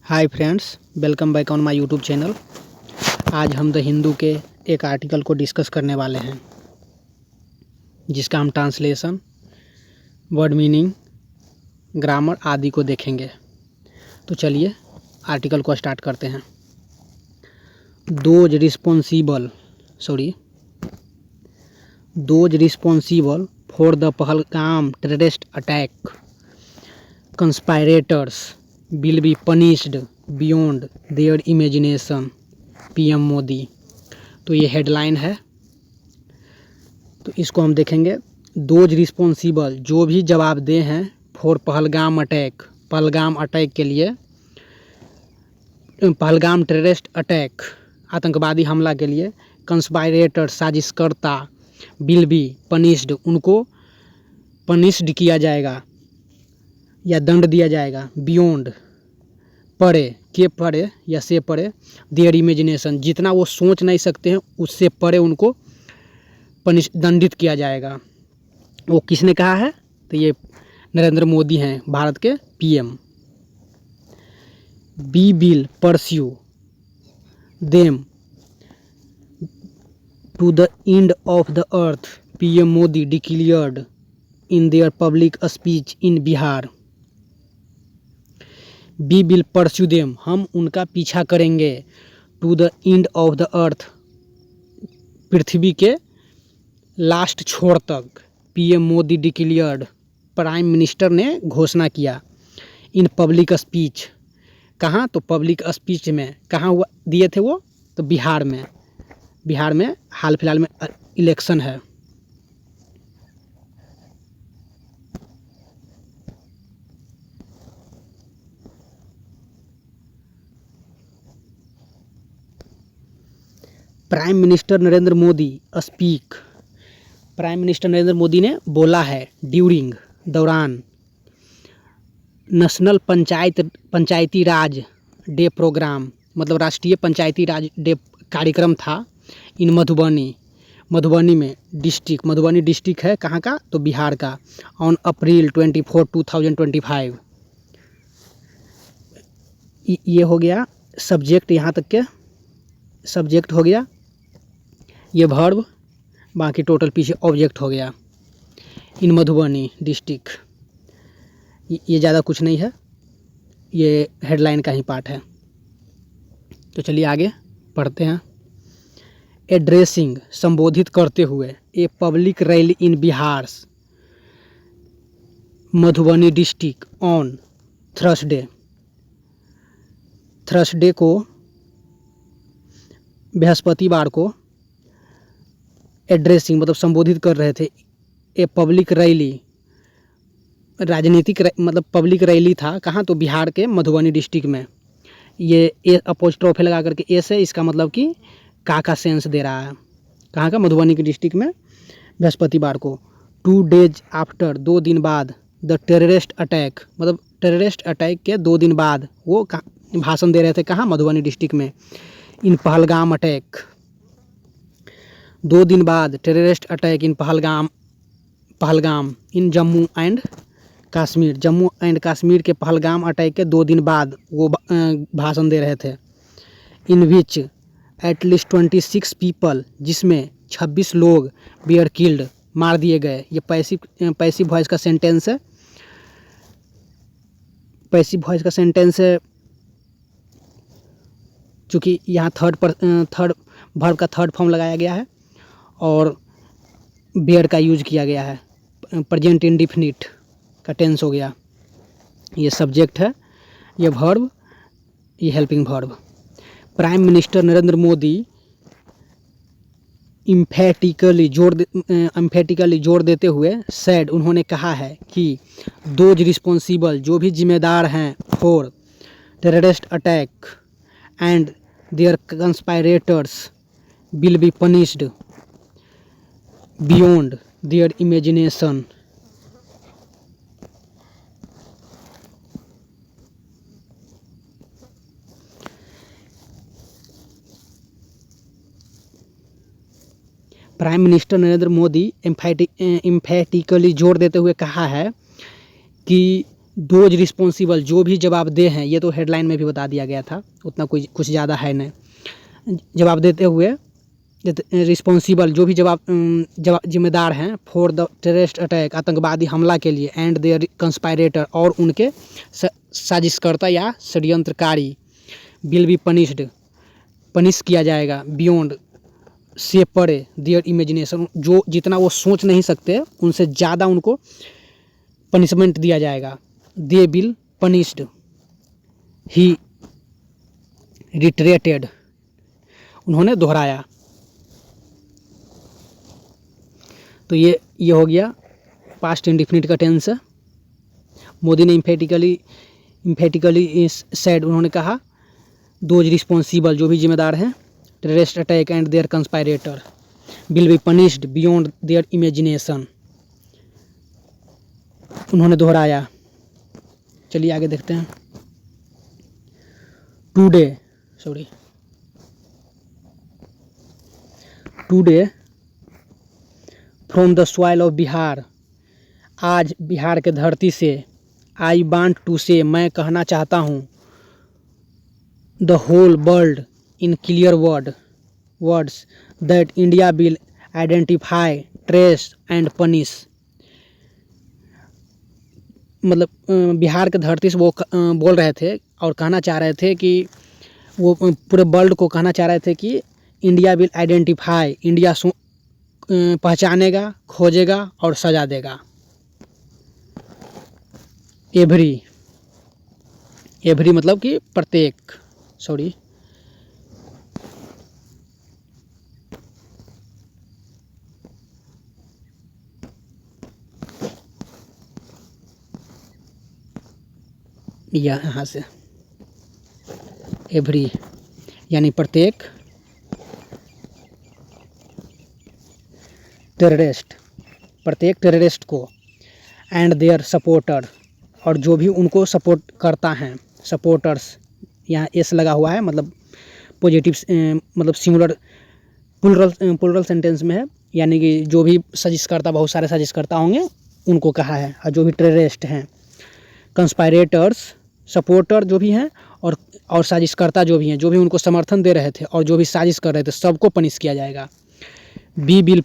Hi friends, welcome back on my YouTube channel. आज हम the Hindu के एक आर्टिकल को डिस्कस करने वाले हैं जिसका हम ट्रांसलेशन, वर्ड मीनिंग, ग्रामर आदि को देखेंगे। तो चलिए आर्टिकल को स्टार्ट करते हैं। Those responsible for the Pahalgam terrorist attack conspirators will be punished beyond their imagination, PM Modi. तो ये हेडलाइन है, तो इसको हम देखेंगे। दोज रिस्पॉन्सिबल, जो भी जवाबदेह हैं, फॉर पहलगाम अटैक के लिए, पहलगाम टेररिस्ट अटैक आतंकवादी हमला के लिए, कंस्पायरेटर साजिशकर्ता, विल बी पनिश्ड, उनको पनिश्ड किया जाएगा या दंड दिया जाएगा, बियॉन्ड परे, के परे या से परे, देयर इमेजिनेशन, जितना वो सोच नहीं सकते हैं उससे परे उनको दंडित किया जाएगा। वो किसने कहा है? तो ये नरेंद्र मोदी हैं, भारत के PM. We will pursue them to the end of the earth, PM Modi declared in their public speech in Bihar. We will pursue them, हम उनका पीछा करेंगे, to the end of the earth, पृथ्वी के लास्ट छोर तक, PM Modi declared, prime minister ने घोषणा किया, इन पब्लिक स्पीच, कहाँ? तो पब्लिक स्पीच में कहाँ हुआ दिए थे वो? तो बिहार में हाल फिलहाल में इलेक्शन है। Prime minister Narendra Modi speak, prime minister Narendra Modi ने बोला है, ड्यूरिंग, दौरान, नेशनल पंचायती राज डे प्रोग्राम, मतलब राष्ट्रीय पंचायती राज डे कार्यक्रम था, इन मधुबनी में डिस्ट्रिक्ट, मधुबनी डिस्ट्रिक्ट है कहाँ का? तो बिहार का, ऑन अप्रैल 24, 2025। ये हो गया सब्जेक्ट, यहाँ तक के सब्जेक्ट हो गया, ये वर्ब, बाकी टोटल पीछे ऑब्जेक्ट हो गया, इन मधुबनी डिस्ट्रिक्ट। ये ज़्यादा कुछ नहीं है, ये हेडलाइन का ही पार्ट है। तो चलिए आगे पढ़ते हैं। एड्रेसिंग, संबोधित करते हुए, a public rally in Bihar Madhubani district on Thursday को, बृहस्पतिवार को, एड्रेसिंग मतलब संबोधित कर रहे थे, ए पब्लिक रैली, राजनीतिक मतलब पब्लिक रैली था, कहाँ? तो बिहार के मधुबनी डिस्ट्रिक्ट में। ये ए अपोस्ट्रोफी लगा करके ए से, इसका मतलब कि का सेंस दे रहा है, कहाँ का? मधुबनी के डिस्ट्रिक्ट में, बृहस्पतिवार को। 2 days आफ्टर, 2 दिन बाद, द टेररिस्ट अटैक, मतलब टेररिस्ट अटैक के 2 दिन बाद वो भाषण दे रहे थे, कहाँ? मधुबनी डिस्ट्रिक्ट में, इन पहलगाम अटैक, 2 दिन बाद terrorist attack in Pahalgam in Jammu and Kashmir के पहलगाम अटैक के 2 दिन बाद वो भाषण दे रहे थे। इन विच एटलीस्ट 26 पीपल, जिसमें 26 लोग वी आर किल्ड, मार दिए गए। ये पैसिव वॉइस का सेंटेंस है, चूँकि यहाँ थर्ड वर्ब का थर्ड फॉर्म लगाया गया है और बेयर का यूज किया गया है, प्रेजेंट इंडेफिनिट का टेंस हो गया। ये सब्जेक्ट है, ये वर्ब, ये helping verb. Prime minister Narendra Modi emphatically जोर देते हुए, सैड, उन्होंने कहा है कि दोज रिस्पॉन्सिबल, जो भी जिम्मेदार हैं, for terrorist attack and their conspirators will be punished beyond their imagination. Prime minister Narendra Modi emphatically जोर देते हुए कहा है कि दोज रिस्पॉन्सिबल, जो भी जवाबदेह हैं, ये तो हेडलाइन में भी बता दिया गया था, उतना कुछ ज़्यादा है नहीं। जवाब देते हुए रिस्पॉन्सिबल, जो भी जिम्मेदार हैं फॉर द टेररिस्ट अटैक, आतंकवादी हमला के लिए, एंड देयर कंस्पायरेटर, और उनके साजिशकर्ता या षड्यंत्रकारी, विल बी पनिश किया जाएगा, बियॉन्ड से परे देयर इमेजिनेशन, जो जितना वो सोच नहीं सकते उनसे ज़्यादा उनको पनिशमेंट दिया जाएगा। They will punished, he reiterated, उन्होंने दोहराया। तो ये हो गया पास्ट इंडिफिनिट का टेंस। मोदी ने इम्फेटिकली सेड, उन्होंने कहा दोज रिस्पॉन्सिबल, जो भी जिम्मेदार हैं, terrorist attack and their conspirator will be punished beyond their imagination, उन्होंने दोहराया। चलिए आगे देखते हैं। Today from the soil of Bihar, आज बिहार के धरती से, आई वांट टू से, मैं कहना चाहता हूँ, the whole world in clear words that India will identify, trace and punish, मतलब बिहार के धरती से वो बोल रहे थे और कहना चाह रहे थे कि वो पूरे वर्ल्ड को कहना चाह रहे थे कि इंडिया विल आइडेंटिफाई, इंडिया पहचानेगा, खोजेगा और सजा देगा। एवरी मतलब कि प्रत्येक, सॉरी, यहाँ से एवरी यानी प्रत्येक टेररिस्ट को, एंड देयर सपोर्टर, और जो भी उनको सपोर्ट करता है, सपोर्टर्स, यहाँ एस लगा हुआ है, मतलब पॉजिटिव, मतलब सिंगुलर प्लुरल सेंटेंस में है, यानी कि जो भी साजिशकर्ता, बहुत सारे साजिशकर्ता होंगे उनको कहा है, और जो भी टेररिस्ट हैं, कंस्पायरेटर्स, सपोर्टर जो भी हैं, और साजिशकर्ता जो भी हैं, जो भी उनको समर्थन दे रहे थे और जो भी साजिश कर रहे थे, सबको पनिश किया जाएगा। We will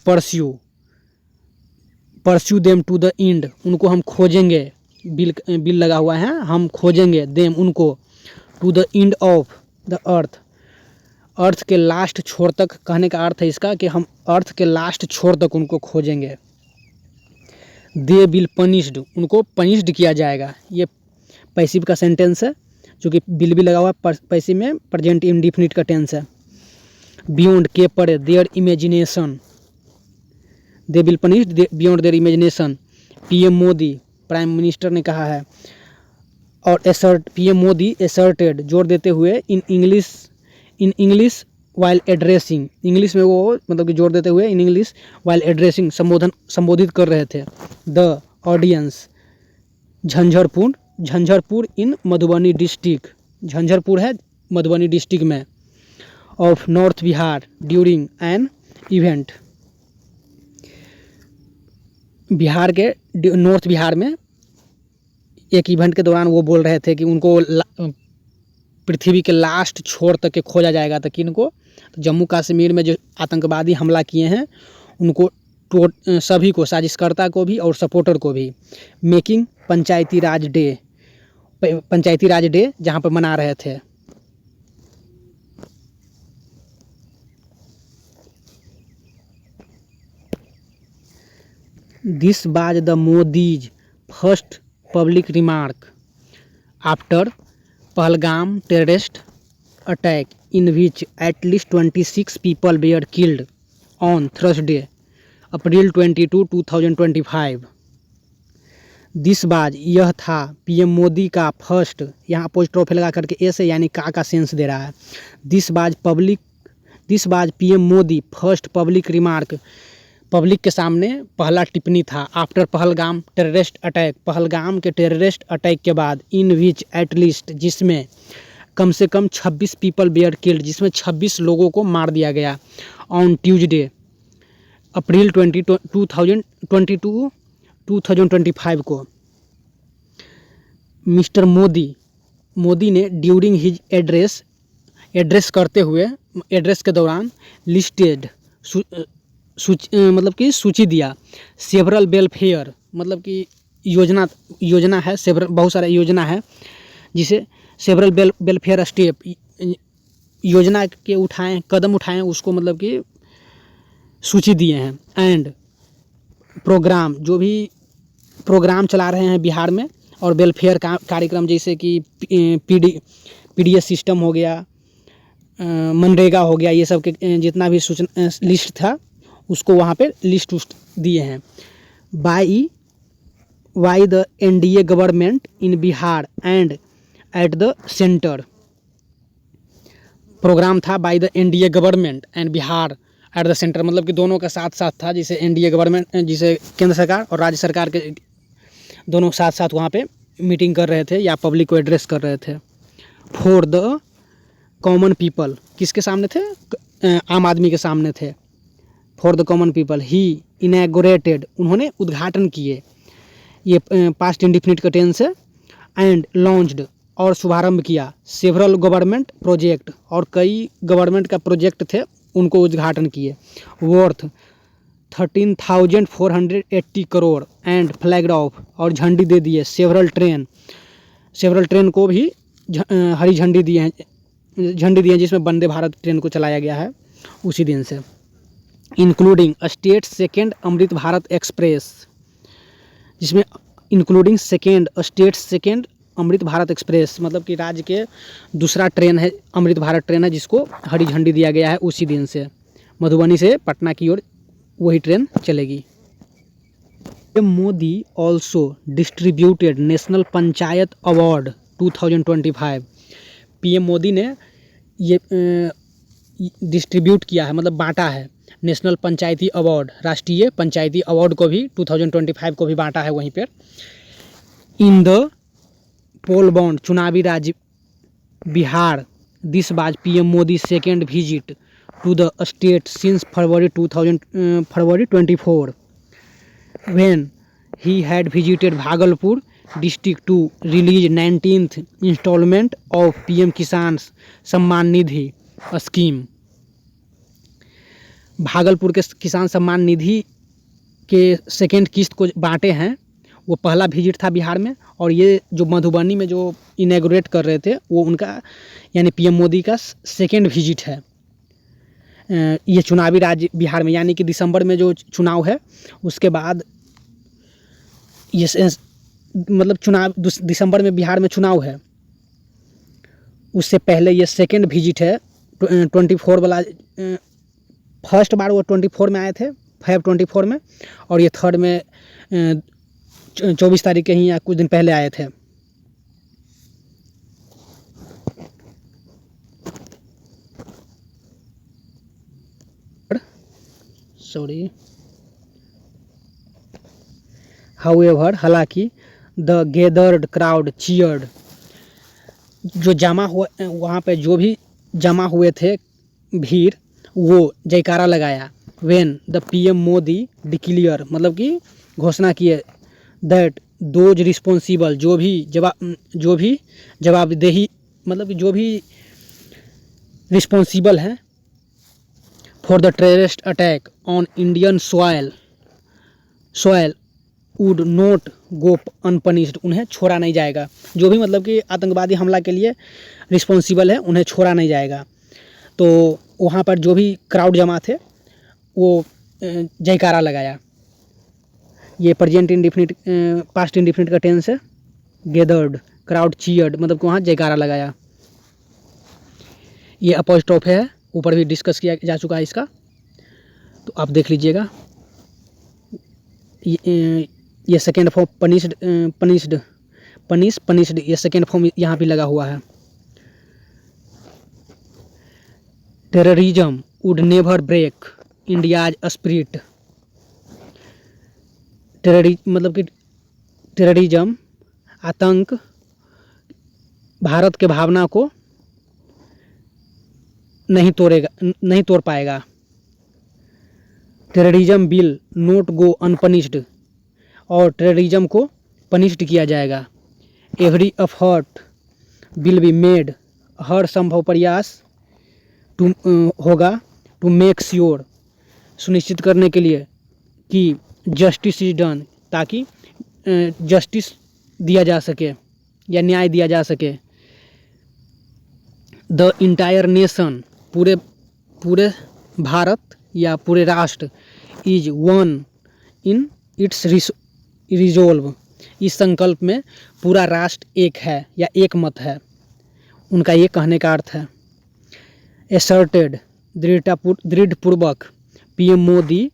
pursue them to the end, उनको हम खोजेंगे, बिल लगा हुआ है, हम खोजेंगे देम उनको, to the end of the earth के लास्ट छोर तक, कहने का अर्थ है इसका कि हम अर्थ के लास्ट छोर तक उनको खोजेंगे। दे विल पनिश्ड, उनको पनिश्ड किया जाएगा, ये पैसिव का सेंटेंस है, जो कि बिल भी लगा हुआ है, पैसिव में प्रेजेंट इंडिफिनिट का टेंस है। बियॉन्ड के परे, there imagination, they will punished beyond their imagination, PM Modi, prime minister ने कहा है, और पीएम मोदी एसर्टेड, जोर देते हुए, in English while addressing, English में वो मतलब कि जोर देते हुए, इन इंग्लिश वाइल एड्रेसिंग, संबोधित कर रहे थे, the audience, Jhanjharpur in Madhubani district, Jhanjharpur है मधुबनी डिस्ट्रिक्ट में, of north Bihar during an event, Bihar के नॉर्थ बिहार में एक इवेंट के दौरान वो बोल रहे थे कि उनको पृथ्वी के लास्ट छोर तक के खोजा जाएगा। तो किनको, तो जम्मू कश्मीर में जो आतंकवादी हमला किए हैं उनको, सभी को, साजिशकर्ता को भी और सपोर्टर को भी। मेकिंग पंचायती राज डे जहाँ पर मना रहे थे। This was the Modi's first public remark after Pahalgam terrorist attack in which at least 26 people were killed on Thursday, April 22, 2025. This बाज, यह था, पीएम मोदी का फर्स्ट, यहाँ अपोस्ट्रोफी लगा करके ऐसे यानी का सेंस दे रहा है। दिस बाज PM Modi first public remark, public के सामने पहला टिप्पणी था, after Pahalgam terrorist attack, Pahalgam के टेररिस्ट अटैक के बाद, इन विच एटलीस्ट, जिसमें कम से कम 26 पीपल वेयर किल्ड, जिसमें 26 लोगों को मार दिया गया, ऑन ट्यूसडे अप्रैल 2025 को। मिस्टर मोदी ने ड्यूरिंग हिज एड्रेस करते हुए एड्रेस के दौरान लिस्टेड मतलब कि सूची दिया सेवरल वेलफेयर मतलब कि योजना है, सेवरल बहुत सारा योजना है जिसे सेवरल वेलफेयर स्टेप योजना के कदम उठाएं उसको मतलब कि सूची दिए हैं। एंड प्रोग्राम जो भी प्रोग्राम चला रहे हैं बिहार में और वेलफेयर कार्यक्रम जैसे कि पीडीएस सिस्टम हो गया, मनरेगा हो गया, ये सब के जितना भी सूचना लिस्ट था उसको वहाँ पे लिस्ट दिए हैं। By the NDA government in Bihar and at the centre. Programme था by the NDA government and Bihar at the centre, मतलब कि दोनों का साथ साथ था, जिसे एनडीए गवर्नमेंट जिसे केंद्र सरकार और राज्य सरकार के दोनों साथ साथ वहाँ पे मीटिंग कर रहे थे या पब्लिक को एड्रेस कर रहे थे। फॉर द कॉमन पीपल, किसके सामने थे? आम आदमी के सामने थे। फॉर द कॉमन पीपल ही इनैगोरेटेड, उन्होंने उद्घाटन किए, ये पास्ट इंडिफिनिट का टेंस है। एंड लॉन्च्ड, और शुभारंभ किया, सेवरल गवर्नमेंट प्रोजेक्ट, और कई गवर्नमेंट का प्रोजेक्ट थे उनको उद्घाटन किए। Worth 13,480 crore and flagged of, और झंडी दे दिए सेवरल ट्रेन को भी हरी झंडी दी है जिसमें वंदे भारत ट्रेन को चलाया गया है उसी दिन से। Including state second Amrit Bharat express, जिसमें including state second Amrit Bharat express, मतलब कि राज्य के दूसरा ट्रेन है, अमृत भारत ट्रेन है, जिसको हरी झंडी दिया गया है उसी दिन से। मधुबनी से पटना की ओर वही ट्रेन चलेगी। Modi also distributed national panchayat award 2025। PM Modi ने ये डिस्ट्रीब्यूट किया है, मतलब बांटा है, नेशनल पंचायती अवार्ड, राष्ट्रीय पंचायती अवार्ड को भी 2025 को भी बांटा है वहीं पर। इन द पोल बॉन्ड, चुनावी राज्य Bihar, this was PM Modi second visit to the state since February 24 when he had visited Bhagalpur district to release 19th instalment of PM Kisan Samman Nidhi scheme. Bhagalpur के किसान सम्मान निधि के सेकेंड किस्त को बांटे हैं, वो पहला विजिट था बिहार में, और ये जो मधुबनी में जो इनैगोरेट कर रहे थे वो उनका यानी पीएम मोदी का सेकेंड विजिट है। ये चुनावी राज्य बिहार में, यानी कि दिसंबर में जो चुनाव है उसके बाद ये मतलब चुनाव दिसंबर में बिहार में चुनाव है, उससे पहले ये सेकेंड विजिट है 24 वाला। फर्स्ट बार वो 24 में आए थे, Feb 24 में, और ये थर्ड में 24 तारीख के ही या कुछ दिन पहले आए थे। सॉरी, हाउएवर, हालांकि द गैदर्ड क्राउड चीयर्ड, जो जमा हुआ वहाँ पे जो भी जमा हुए थे भीड़, वो जयकारा लगाया। When the PM Modi declare, मतलब कि घोषणा किए, दैट दोज रिस्पॉन्सिबल, जो भी जवाबदेही, मतलब कि जो भी रिस्पॉन्सिबल हैं for the terrorist attack on Indian soil would not go unpunished, उन्हें छोड़ा नहीं जाएगा। जो भी मतलब कि आतंकवादी हमला के लिए रिस्पॉन्सिबल है उन्हें छोड़ा नहीं जाएगा। तो वहाँ पर जो भी क्राउड जमा थे वो जयकारा लगाया। ये प्रेजेंट इंडिफिनिट पास्ट इंडिफिनिट का टेंस है। गैदर्ड, क्राउड चीयर्ड, मतलब कि वहाँ जयकारा लगाया। ये अपॉस्ट्रोफ है, ऊपर भी डिस्कस किया जा चुका है इसका, तो आप देख लीजिएगा। ये सेकेंड फॉर्म पनिश्ड, ये सेकेंड फॉर्म यहाँ भी लगा हुआ है। Terrorism would never break India's spirit, मतलब कि टेररिज्म, आतंक भारत के भावना को नहीं तोड़ पाएगा। Terrorism will not go unpunished, और टेररिज्म को पनिश्ड किया जाएगा। Every effort will be made, हर संभव प्रयास टू होगा टू मेक श्योर, सुनिश्चित करने के लिए कि जस्टिस इज डन, ताकि जस्टिस दिया जा सके या न्याय दिया जा सके। द इंटायर नेशन, पूरे भारत या पूरे राष्ट्र, is one in its resolve, इस संकल्प में पूरा राष्ट्र एक है या एक मत है, उनका ये कहने का अर्थ है। एसर्टेड, दृढ़पूर्वक, PM Modi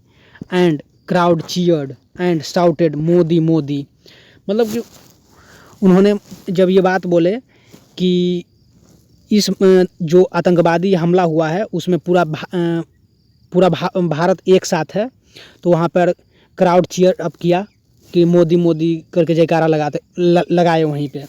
and crowd cheered and shouted Modi Modi, मतलब कि उन्होंने जब ये बात बोले कि इस जो आतंकवादी हमला हुआ है उसमें पूरा भारत एक साथ है, तो वहाँ पर क्राउड चीयर अप किया कि मोदी मोदी करके जयकारा लगाए वहीं पे।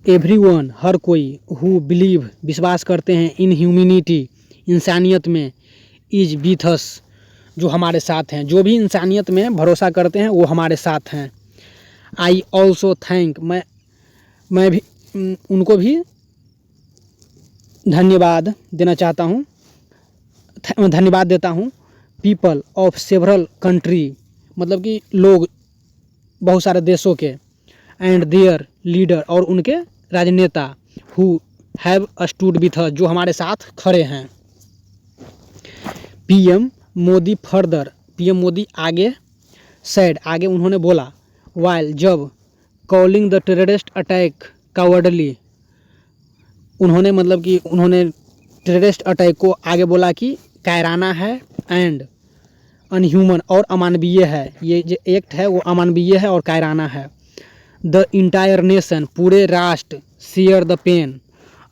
एवरीवन, हर कोई, हु बिलीव, विश्वास करते हैं, इन ह्यूमैनिटी, इंसानियत में, इज विथ अस, जो हमारे साथ हैं, जो भी इंसानियत में भरोसा करते हैं वो हमारे साथ हैं। आई ऑल्सो थैंक, मैं भी उनको भी धन्यवाद देना चाहता हूँ, धन्यवाद देता हूँ। पीपल ऑफ सेवरल कंट्री, मतलब कि लोग बहुत सारे देशों के, एंड देयर लीडर, और उनके राजनेता, who have stood with us, जो हमारे साथ खड़े हैं। PM Modi further, PM Modi आगे सैड, आगे उन्होंने बोला, वाइल, जब, calling the terrorist attack cowardly, उन्होंने मतलब कि उन्होंने टेररिस्ट अटैक को आगे बोला कि कायराना है एंड अनह्यूमन, और अमानवीय है, ये जो एक्ट है वो अमानवीय है और कायराना है। द इंटायर नेशन, पूरे राष्ट्र, शेयर द पेन,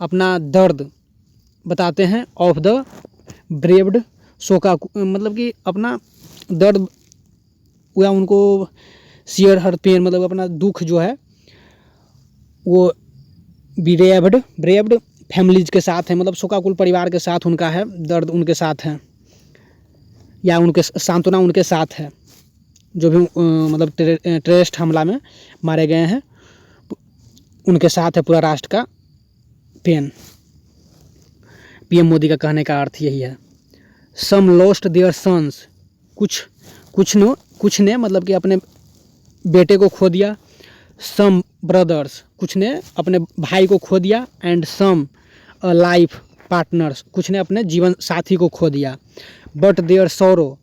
अपना दर्द बताते हैं, ऑफ द ब्रेव्ड, शोका, मतलब कि अपना दर्द या उनको शेयर हर पेन, मतलब अपना दुख जो है वो ब्रेव्ड फैमिलीज के साथ है, मतलब शोकाकुल परिवार के साथ उनका है, दर्द उनके साथ है, या उनके सांत्वना उनके साथ है, जो भी मतलब टेररिस्ट हमला में मारे गए हैं उनके साथ है पूरा राष्ट्र का पेन। पीएम मोदी का कहने का अर्थ यही है। सम लॉस्ट देयर सन्स, कुछ ने मतलब कि अपने बेटे को खो दिया। सम ब्रदर्स, कुछ ने अपने भाई को खो दिया। एंड सम लाइफ पार्टनर्स, कुछ ने अपने जीवन साथी को खो दिया। बट देयर सौरो,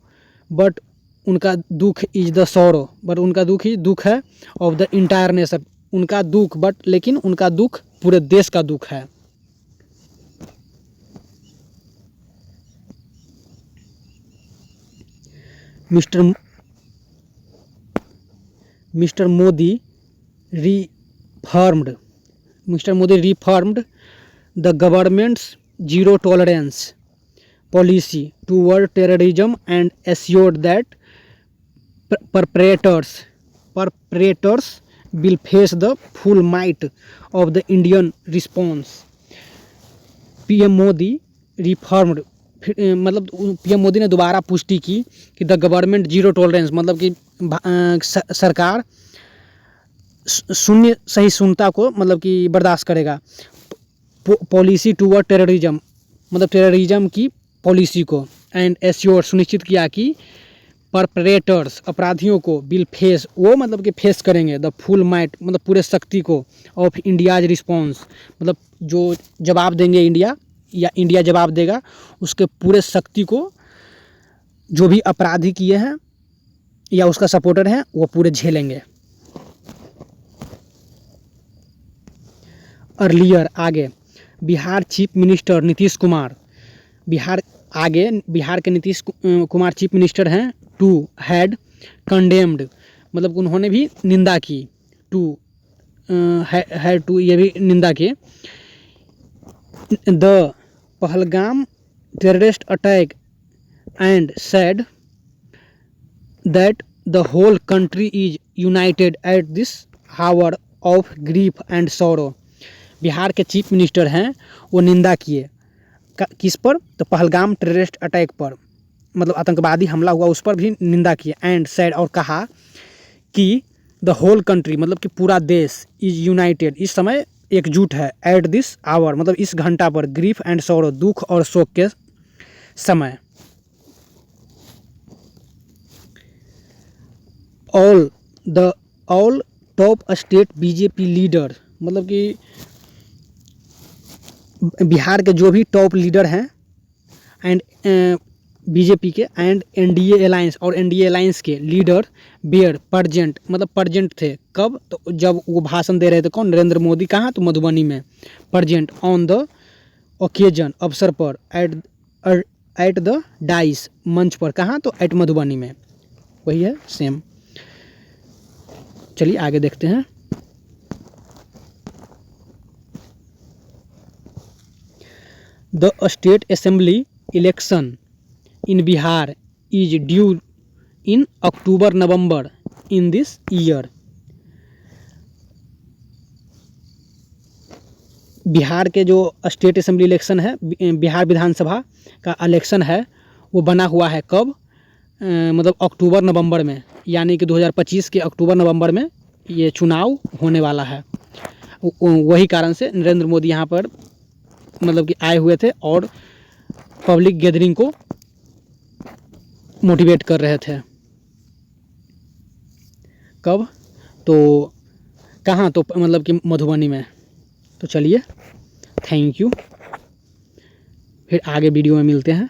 बट उनका दुख, इज द सौरो, बट उनका दुख ही दुख है, ऑफ द इंटायर नेशन, उनका दुख, बट लेकिन उनका दुख पूरे देश का दुख है। Mister Modi reformed the governments zero tolerance policy toward terrorism and assured that perpetrators will face the full might of the Indian response। PM Modi reformed, मतलब पीएम मोदी ने दोबारा पुष्टि की कि द गवर्नमेंट जीरो टॉलरेंस, मतलब कि सरकार शून्य सहिष्णुता को मतलब कि बर्दाश्त करेगा। पॉलिसी टूवर्ड टेररिज्म, मतलब टेररिज्म की पॉलिसी को। एंड एश्योर, सुनिश्चित किया कि परपरेटर्स, अपराधियों को, विल फेस, वो मतलब कि फेस करेंगे, द फुल माइट, मतलब पूरे शक्ति को, ऑफ इंडियाज रिस्पॉन्स, मतलब जो जवाब देंगे इंडिया, या इंडिया जवाब देगा उसके पूरे शक्ति को, जो भी अपराधी किए हैं या उसका सपोर्टर है वो पूरे झेलेंगे। अर्लियर, आगे, बिहार चीफ मिनिस्टर नीतीश कुमार, बिहार के नीतीश कुमार चीफ मिनिस्टर हैं। टू हैड कंडेम्ड, मतलब उन्होंने भी निंदा की। टू ये भी निंदा की। The Pahalgam terrorist attack and said that the whole country is united at this hour of grief and sorrow. Bihar के चीफ मिनिस्टर हैं, वो निंदा किए किस पर? तो पहलगाम टेररिस्ट अटैक पर। मतलब आतंकवादी हमला हुआ उस पर भी निंदा की एंड सैड और कहा कि द होल कंट्री मतलब कि पूरा देश इज यूनाइटेड इस समय एकजुट है एट दिस आवर मतलब इस घंटा पर ग्रीफ एंड सौरो दुख और शोक के समय all top state BJP leader मतलब कि बिहार के जो भी टॉप लीडर हैं एंड बीजेपी के एंड एनडीए अलायंस और एनडीए अलायंस के लीडर बेयर प्रजेंट मतलब प्रजेंट थे कब तो जब वो भाषण दे रहे थे कौन नरेंद्र मोदी कहाँ तो मधुबनी में प्रजेंट ऑन द ओकेजन अवसर पर एट द डाइस मंच पर कहाँ तो एट मधुबनी में वही है सेम। चलिए आगे देखते हैं। The state assembly election in Bihar is due in October-November in this year। Bihar के जो स्टेट असेंबली इलेक्शन है बिहार विधानसभा का इलेक्शन है वो बना हुआ है कब मतलब अक्टूबर नवंबर में यानी कि 2025 के अक्टूबर नवंबर में ये चुनाव होने वाला है। वही कारण से नरेंद्र मोदी यहाँ पर मतलब कि आए हुए थे और पब्लिक गैदरिंग को मोटिवेट कर रहे थे। कब तो कहाँ तो मतलब कि मधुबनी में। तो चलिए थैंक यू फिर आगे वीडियो में मिलते हैं।